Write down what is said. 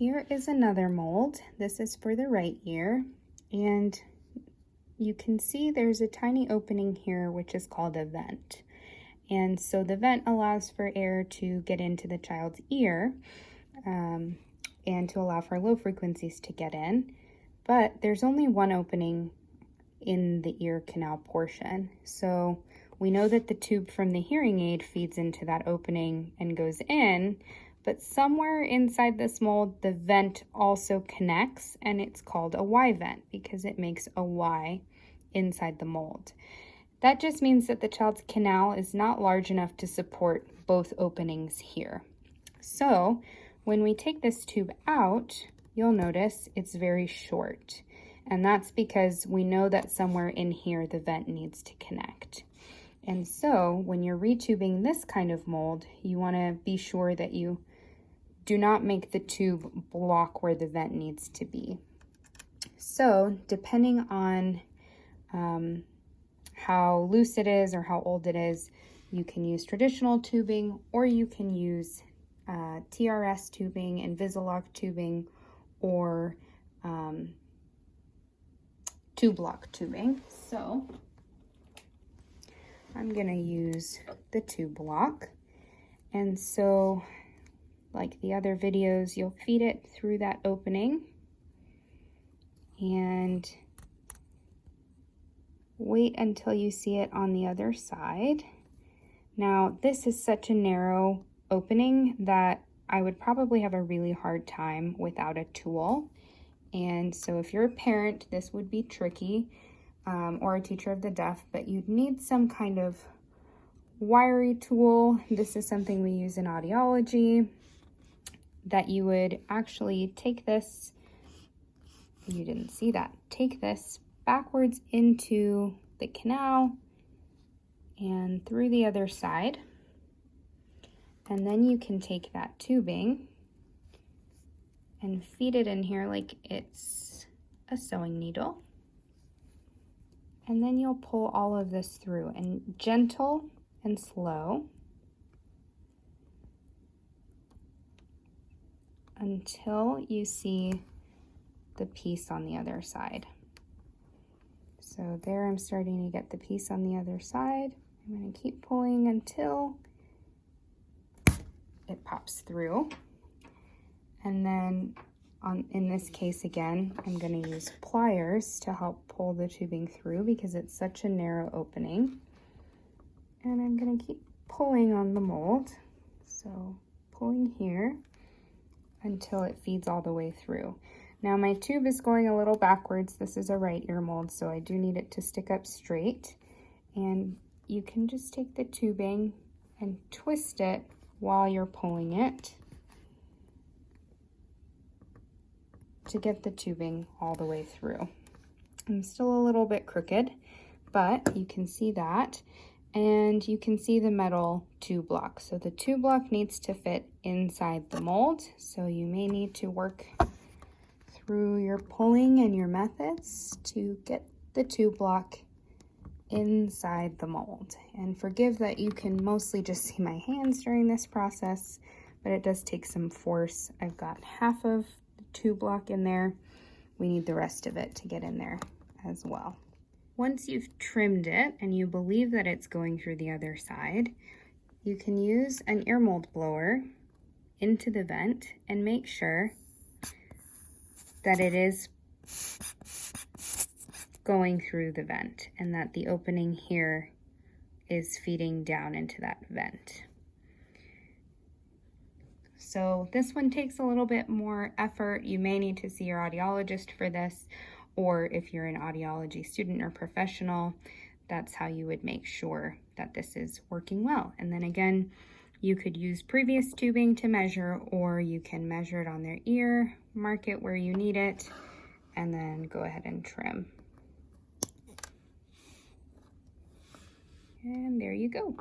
here is another mold. This is for the right ear, and you can see there's a tiny opening here which is called a vent. And so the vent allows for air to get into the child's ear and to allow for low frequencies to get in. But there's only one opening in the ear canal portion. So we know that the tube from the hearing aid feeds into that opening and goes in, but somewhere inside this mold, the vent also connects, and it's called a Y vent because it makes a Y inside the mold. That just means that the child's canal is not large enough to support both openings here. So when we take this tube out, you'll notice it's very short. And that's because we know that somewhere in here the vent needs to connect. And so when you're retubing this kind of mold, you want to be sure that you do not make the tube block where the vent needs to be. So depending on how loose it is or how old it is, you can use traditional tubing, or you can use TRS tubing, Invisalign tubing, or tube lock tubing. So I'm gonna use the tube lock. And so, like the other videos, you'll feed it through that opening and wait until you see it on the other side. Now, this is such a narrow opening that I would probably have a really hard time without a tool. And so if you're a parent, this would be tricky, or a teacher of the deaf, but you'd need some kind of wiry tool. This is something we use in audiology, that you would actually take this, you didn't see that, take this backwards into the canal and through the other side. And then you can take that tubing and feed it in here like it's a sewing needle. And then you'll pull all of this through, and gentle and slow until you see the piece on the other side. So there, I'm starting to get the piece on the other side. I'm going to keep pulling until it pops through. And then in this case again, I'm going to use pliers to help pull the tubing through because it's such a narrow opening. And I'm going to keep pulling on the mold. So pulling here until it feeds all the way through. Now my tube is going a little backwards. This is a right ear mold, so I do need it to stick up straight. And you can just take the tubing and twist it while you're pulling it to get the tubing all the way through. I'm still a little bit crooked, but you can see that. And you can see the metal tube block. So the tube block needs to fit inside the mold. So you may need to work through your pulling and your methods to get the tube block inside the mold. And forgive that you can mostly just see my hands during this process, but it does take some force. I've got half of the tube block in there. We need the rest of it to get in there as well. Once you've trimmed it and you believe that it's going through the other side, you can use an ear mold blower into the vent and make sure that it is going through the vent and that the opening here is feeding down into that vent. So this one takes a little bit more effort. You may need to see your audiologist for this, or if you're an audiology student or professional, that's how you would make sure that this is working well. And then again, you could use previous tubing to measure, or you can measure it on their ear, mark it where you need it, and then go ahead and trim. And there you go.